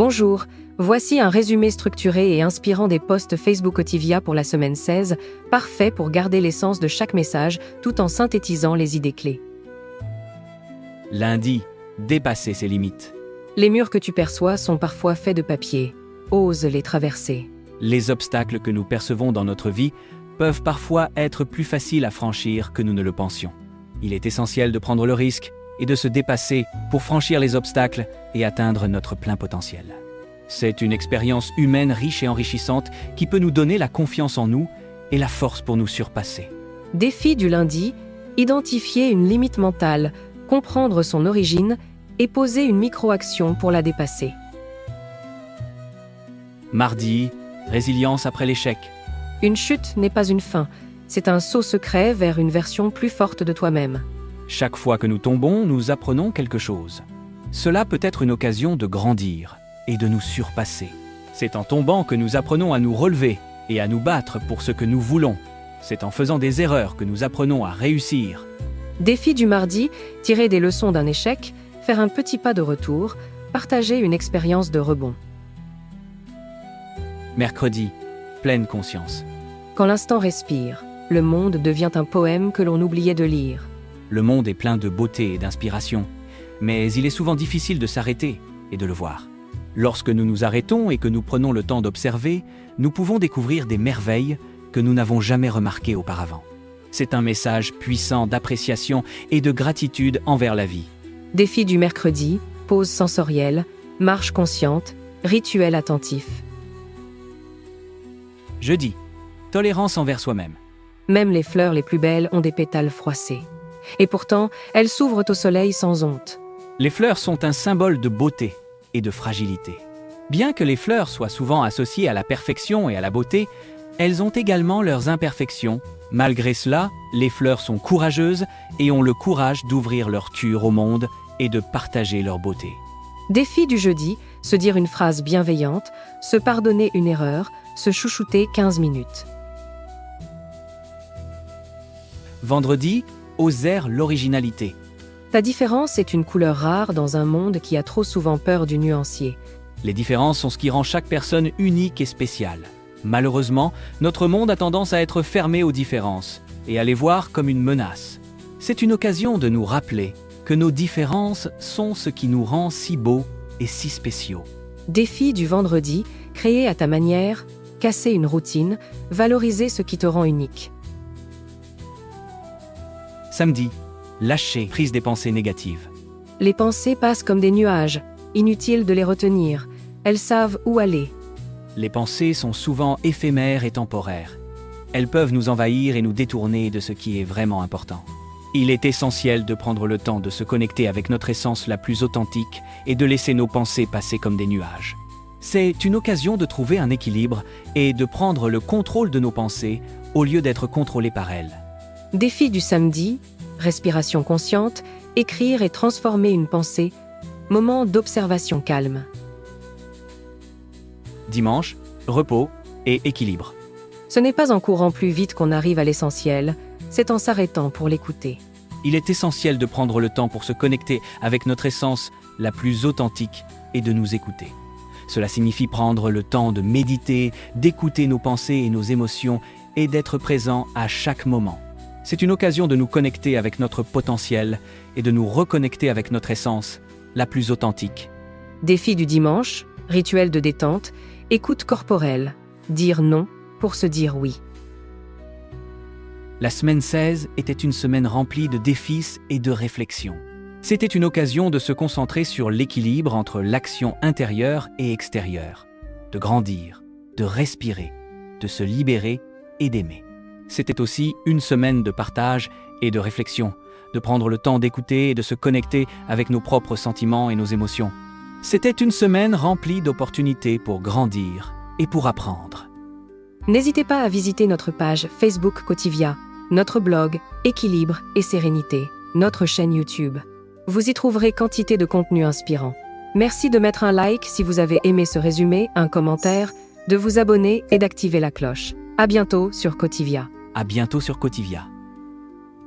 Bonjour, voici un résumé structuré et inspirant des posts Facebook Cotivia pour la semaine 16, parfait pour garder l'essence de chaque message tout en synthétisant les idées clés. Lundi, dépasser ses limites. Les murs que tu perçois sont parfois faits de papier. Ose les traverser. Les obstacles que nous percevons dans notre vie peuvent parfois être plus faciles à franchir que nous ne le pensions. Il est essentiel de prendre le risque et de se dépasser pour franchir les obstacles et atteindre notre plein potentiel. C'est une expérience humaine riche et enrichissante qui peut nous donner la confiance en nous et la force pour nous surpasser. Défi du lundi, identifier une limite mentale, comprendre son origine et poser une micro-action pour la dépasser. Mardi, résilience après l'échec. Une chute n'est pas une fin, c'est un saut secret vers une version plus forte de toi-même. Chaque fois que nous tombons, nous apprenons quelque chose. Cela peut être une occasion de grandir et de nous surpasser. C'est en tombant que nous apprenons à nous relever et à nous battre pour ce que nous voulons. C'est en faisant des erreurs que nous apprenons à réussir. Défi du mardi, tirer des leçons d'un échec, faire un petit pas de retour, partager une expérience de rebond. Mercredi, pleine conscience. Quand l'instant respire, le monde devient un poème que l'on oubliait de lire. Le monde est plein de beauté et d'inspiration, mais il est souvent difficile de s'arrêter et de le voir. Lorsque nous nous arrêtons et que nous prenons le temps d'observer, nous pouvons découvrir des merveilles que nous n'avons jamais remarquées auparavant. C'est un message puissant d'appréciation et de gratitude envers la vie. Défi du mercredi, pause sensorielle, marche consciente, rituel attentif. Jeudi, tolérance envers soi-même. Même les fleurs les plus belles ont des pétales froissés. Et pourtant, elles s'ouvrent au soleil sans honte. Les fleurs sont un symbole de beauté et de fragilité. Bien que les fleurs soient souvent associées à la perfection et à la beauté, elles ont également leurs imperfections. Malgré cela, les fleurs sont courageuses et ont le courage d'ouvrir leur cœur au monde et de partager leur beauté. Défi du jeudi, se dire une phrase bienveillante, se pardonner une erreur, se chouchouter 15 minutes. Vendredi, oser l'originalité. Ta différence est une couleur rare dans un monde qui a trop souvent peur du nuancier. Les différences sont ce qui rend chaque personne unique et spéciale. Malheureusement, notre monde a tendance à être fermé aux différences et à les voir comme une menace. C'est une occasion de nous rappeler que nos différences sont ce qui nous rend si beaux et si spéciaux. Défi du vendredi, créer à ta manière, casser une routine, valoriser ce qui te rend unique. Samedi, lâcher prise des pensées négatives. Les pensées passent comme des nuages, inutile de les retenir. Elles savent où aller. Les pensées sont souvent éphémères et temporaires. Elles peuvent nous envahir et nous détourner de ce qui est vraiment important. Il est essentiel de prendre le temps de se connecter avec notre essence la plus authentique et de laisser nos pensées passer comme des nuages. C'est une occasion de trouver un équilibre et de prendre le contrôle de nos pensées au lieu d'être contrôlés par elles. Défi du samedi, respiration consciente, écrire et transformer une pensée, moment d'observation calme. Dimanche, repos et équilibre. Ce n'est pas en courant plus vite qu'on arrive à l'essentiel, c'est en s'arrêtant pour l'écouter. Il est essentiel de prendre le temps pour se connecter avec notre essence la plus authentique et de nous écouter. Cela signifie prendre le temps de méditer, d'écouter nos pensées et nos émotions et d'être présent à chaque moment. C'est une occasion de nous connecter avec notre potentiel et de nous reconnecter avec notre essence la plus authentique. Défi du dimanche, rituel de détente, écoute corporelle, dire non pour se dire oui. La semaine 16 était une semaine remplie de défis et de réflexions. C'était une occasion de se concentrer sur l'équilibre entre l'action intérieure et extérieure, de grandir, de respirer, de se libérer et d'aimer. C'était aussi une semaine de partage et de réflexion, de prendre le temps d'écouter et de se connecter avec nos propres sentiments et nos émotions. C'était une semaine remplie d'opportunités pour grandir et pour apprendre. N'hésitez pas à visiter notre page Facebook Cotivia, notre blog Équilibre et Sérénité, notre chaîne YouTube. Vous y trouverez quantité de contenu inspirant. Merci de mettre un like si vous avez aimé ce résumé, un commentaire, de vous abonner et d'activer la cloche. À bientôt sur Cotivia. À bientôt sur Cotivia.